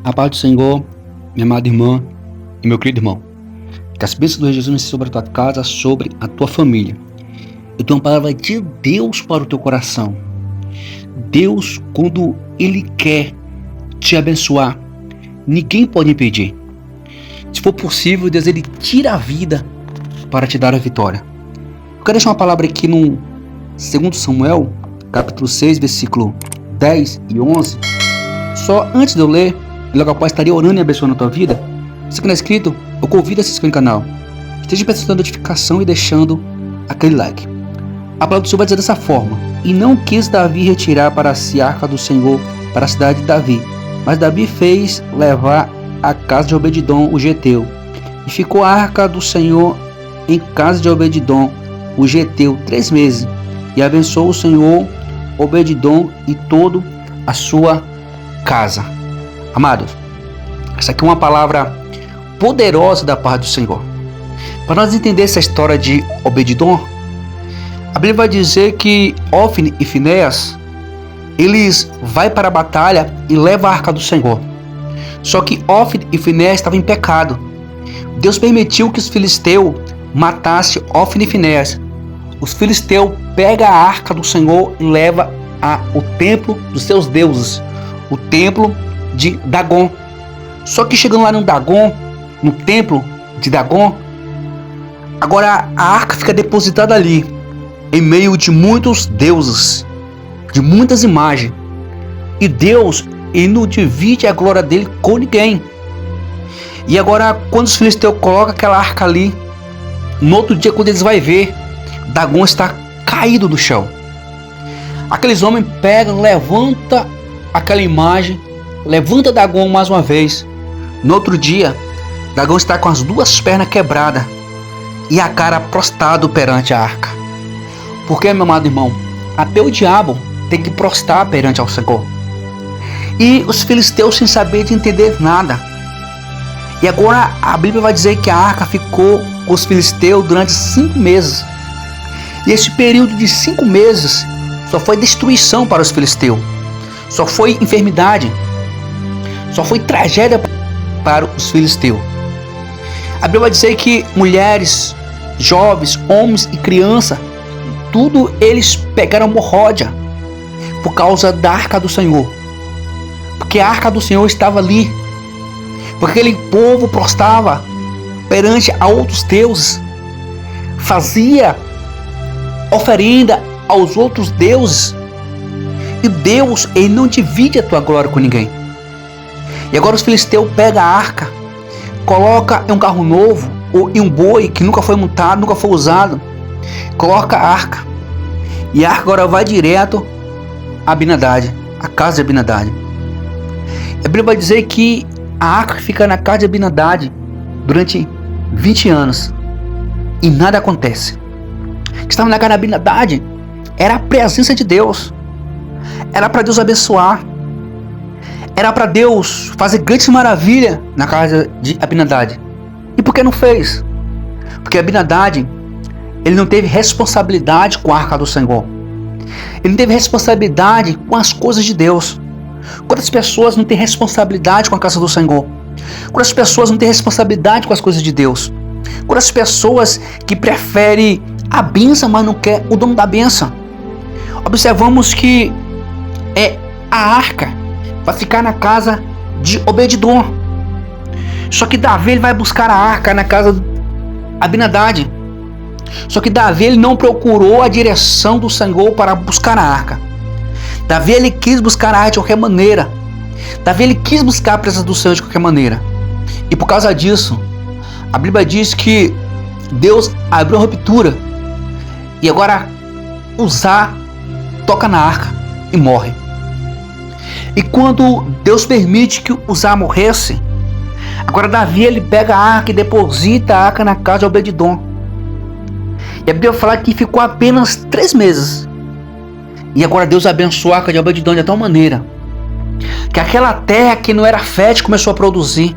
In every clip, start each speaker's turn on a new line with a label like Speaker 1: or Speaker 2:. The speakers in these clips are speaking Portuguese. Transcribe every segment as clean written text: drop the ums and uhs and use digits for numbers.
Speaker 1: A paz do Senhor, minha amada irmã e meu querido irmão. Que as bênçãos do Rei Jesus estejam sobre a tua casa, sobre a tua família. Eu tenho uma palavra de Deus para o teu coração. Deus, quando Ele quer te abençoar, ninguém pode impedir. Se for possível, Deus Ele tira a vida para te dar a vitória. Eu quero deixar uma palavra aqui no 2 Samuel, capítulo 6, versículo 10 e 11. Só antes de eu ler, logo após estaria orando e abençoando a tua vida. Se não é inscrito, eu convido a se inscrever no canal. Esteja prestando a notificação e deixando aquele like. A palavra do Senhor vai dizer dessa forma: E não quis Davi retirar para si a arca do Senhor para a cidade de Davi, mas Davi fez levar a casa de Obed-edom o geteu. E ficou a arca do Senhor em casa de Obed-edom o geteu 3 meses. E abençoou o Senhor Obed-edom e toda a sua casa. Amados, essa aqui é uma palavra poderosa da parte do Senhor. Para nós entender essa história de Obed-edom, a Bíblia vai dizer que Ofni e Finéias, eles vão para a batalha e levam a arca do Senhor. Só que Ofni e Finéias estavam em pecado. Deus permitiu que os filisteus matassem Ofni e Finéias. Os filisteus pegam a arca do Senhor e levam ao templo dos seus deuses, o templo de Dagon. Só que chegando lá no Dagon, no templo de Dagon, agora a arca fica depositada ali, em meio de muitos deuses, de muitas imagens. E Deus, ele não divide a glória dele com ninguém. E agora, quando os filisteus colocam aquela arca ali, no outro dia, quando eles vão ver, Dagon está caído no chão. Aqueles homens pegam, levanta aquela imagem, levanta Dagon mais uma vez. No outro dia, Dagon está com as 2 pernas quebradas e a cara prostrado perante a arca. Porque, meu amado irmão, até o diabo tem que prostrar perante ao Senhor. E os filisteus sem saber de entender nada. E agora a Bíblia vai dizer que a arca ficou com os filisteus durante 5 meses. E esse período de 5 meses só foi destruição para os filisteus. Só foi enfermidade. Só foi tragédia para os filisteus. A Bíblia vai dizer que mulheres, jovens, homens e crianças, tudo eles pegaram hemorródia por causa da arca do Senhor. Porque a arca do Senhor estava ali. Porque aquele povo prostrava perante a outros deuses, fazia oferenda aos outros deuses. E Deus, ele não divide a tua glória com ninguém. E agora os filisteus pegam a arca, coloca em um carro novo ou em um boi que nunca foi montado, nunca foi usado, coloca a arca. E a arca agora vai direto a Abinadab, a casa de Abinadab. A Bíblia vai dizer que a arca fica na casa de Abinadab durante 20 anos e nada acontece. O que estava na casa de Abinadab era a presença de Deus. Era para Deus abençoar. Era para Deus fazer grandes maravilhas na casa de Abinadab. E por que não fez? Porque Abinadab, ele não teve responsabilidade com a arca do Senhor. Ele não teve responsabilidade com as coisas de Deus. Quando as pessoas não têm responsabilidade com a casa do Senhor, quando as pessoas não têm responsabilidade com as coisas de Deus, quando as pessoas que preferem a bênção, mas não quer o dono da bênção, observamos que a arca vai ficar na casa de Obed-edom. Só que Davi, ele vai buscar a arca na casa de Abinadab. Só que Davi, ele não procurou a direção do Senhor para buscar a arca. Davi, ele quis buscar a arca de qualquer maneira. Davi, ele quis buscar a presença do Senhor de qualquer maneira. E por causa disso, a Bíblia diz que Deus abriu uma ruptura. E agora Uzá toca na arca e morre. E quando Deus permite que Uzá morresse, agora Davi, ele pega a arca e deposita a arca na casa de Obed-edom. E a Bíblia fala que ficou apenas 3 meses. E agora Deus abençoou a arca de Obed-edom de tal maneira que aquela terra que não era fértil começou a produzir.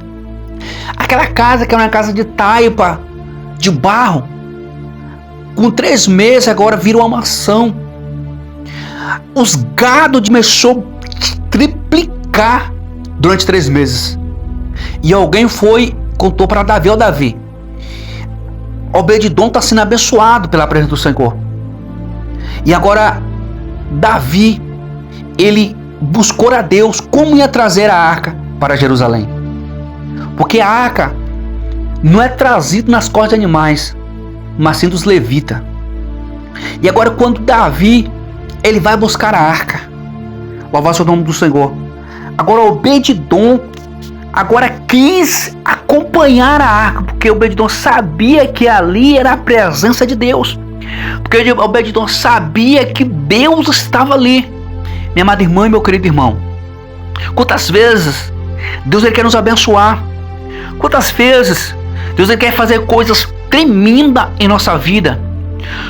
Speaker 1: Aquela casa que era uma casa de taipa, de barro, com 3 meses agora virou uma mansão. Os gados começou a triplicar durante 3 meses. E alguém contou para Davi: ó Davi, Obed-edom está sendo abençoado pela presença do Senhor. E agora Davi, ele buscou a Deus como ia trazer a arca para Jerusalém. Porque a arca não é trazida nas costas de animais, mas sim dos levitas. E agora quando Davi, ele vai buscar a arca, louvar o nome do Senhor, agora Obed-edom agora quis acompanhar a arca, porque Obed-edom sabia que ali era a presença de Deus, porque Obed-edom sabia que Deus estava ali. Minha amada irmã e meu querido irmão, quantas vezes Deus ele quer nos abençoar, quantas vezes Deus ele quer fazer coisas tremendas em nossa vida,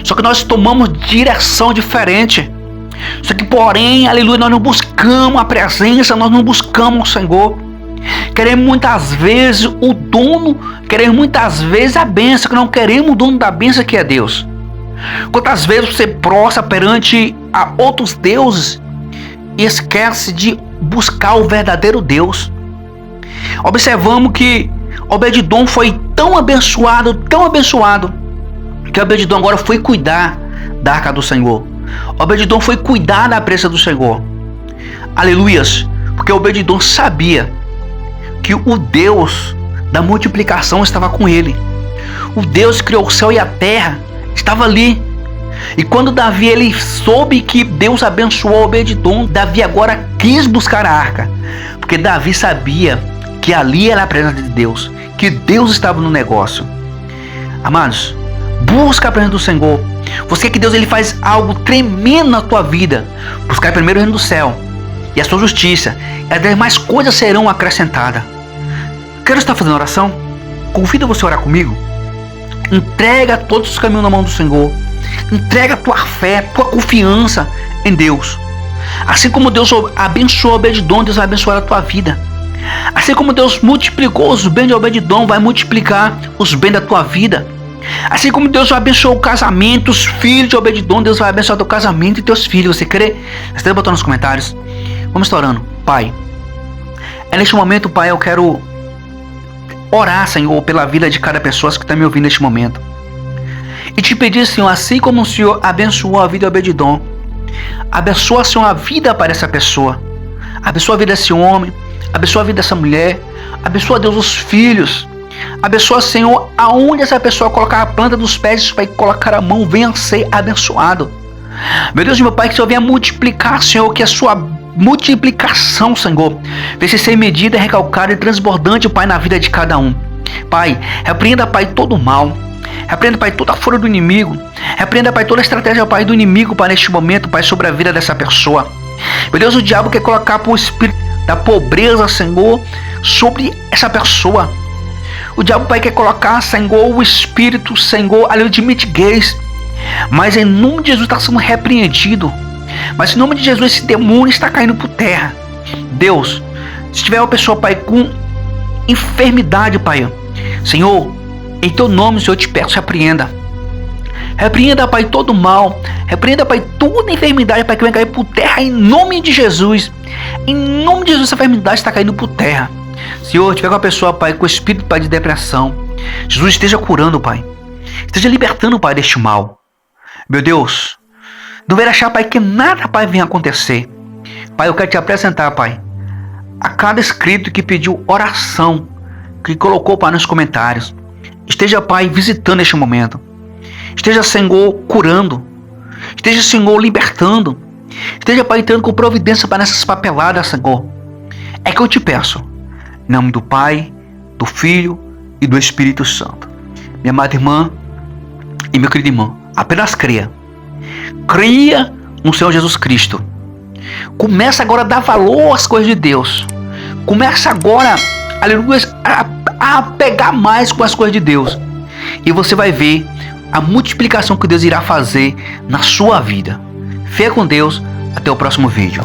Speaker 1: só que nós tomamos direção diferente. Só que porém, aleluia, nós não buscamos a presença, nós não buscamos o Senhor. Queremos muitas vezes o dono, queremos muitas vezes a bênção, que não queremos o dono da bênção, que é Deus. Quantas vezes você prostra perante a outros deuses e esquece de buscar o verdadeiro Deus? Observamos que Obed-edom foi tão abençoado, que Obed-edom agora foi cuidar da arca do Senhor. Obed-edom foi cuidar da presença do Senhor. Aleluias, porque Obed-edom sabia que o Deus da multiplicação estava com ele. O Deus que criou o céu e a terra estava ali. E quando Davi ele soube que Deus abençoou Obed-edom, Davi agora quis buscar a arca, porque Davi sabia que ali era a presença de Deus, que Deus estava no negócio. Amados, busca a presença do Senhor. Você quer que Deus ele faz algo tremendo na tua vida. Buscar primeiro o reino do céu e a sua justiça, e as demais coisas serão acrescentadas. Quero estar fazendo oração? Convido você a orar comigo. Entrega todos os caminhos na mão do Senhor. Entrega a tua fé, tua confiança em Deus. Assim como Deus abençoou Obed-edom, Deus vai abençoar a tua vida. Assim como Deus multiplicou os bens de Obed-edom, vai multiplicar os bens da tua vida. Assim como Deus abençoou o casamento, os filhos de Obed-edom, Deus vai abençoar teu casamento e teus filhos. Você crê? Você botou nos comentários. Vamos estar orando. Pai, neste momento, Pai, eu quero orar, Senhor, pela vida de cada pessoa que está me ouvindo neste momento. E te pedir, Senhor, assim como o Senhor abençoou a vida de Obed-edom, abençoa, Senhor, a vida para essa pessoa. Abençoa a vida desse homem, abençoa a vida dessa mulher, abençoa, Deus, os filhos. Abençoa, Senhor, aonde essa pessoa colocar a planta dos pés, para colocar a mão, venha ser abençoado. Meu Deus e meu Pai, que o Senhor venha multiplicar, Senhor, que a sua multiplicação, Senhor, venha ser sem medida, recalcada e transbordante, Pai, na vida de cada um. Pai, repreenda, Pai, todo o mal. Repreenda, Pai, toda a fúria do inimigo. Repreenda, Pai, toda a estratégia, Pai, do inimigo, Pai, neste momento, Pai, sobre a vida dessa pessoa. Meu Deus, o diabo quer colocar o espírito da pobreza, Senhor, sobre essa pessoa. O diabo, Pai, quer colocar, Senhor, o espírito, Senhor, ali de mitiguez. Mas em nome de Jesus está sendo repreendido. Mas em nome de Jesus esse demônio está caindo por terra. Deus, se tiver uma pessoa, Pai, com enfermidade, Pai, Senhor, em teu nome, Senhor, eu te peço, repreenda. Repreenda, Pai, todo mal. Repreenda, Pai, toda enfermidade, Pai, que vem cair por terra em nome de Jesus. Em nome de Jesus essa enfermidade está caindo por terra. Senhor, tiver com uma pessoa, Pai, com espírito, Pai, de depressão, Jesus esteja curando, Pai. Esteja libertando, Pai, deste mal. Meu Deus, não vai achar, Pai, que nada, Pai, venha acontecer. Pai, eu quero te apresentar, Pai, a cada inscrito que pediu oração, que colocou, Pai, nos comentários. Esteja, Pai, visitando este momento. Esteja, Senhor, curando. Esteja, Senhor, libertando. Esteja, Pai, entrando com providência para nessas papeladas, Senhor. É que eu te peço. Em nome do Pai, do Filho e do Espírito Santo. Minha amada irmã e meu querido irmão, apenas creia. Creia no Senhor Jesus Cristo. Começa agora a dar valor às coisas de Deus. Começa agora, aleluia, a pegar mais com as coisas de Deus. E você vai ver a multiplicação que Deus irá fazer na sua vida. Fique com Deus. Até o próximo vídeo.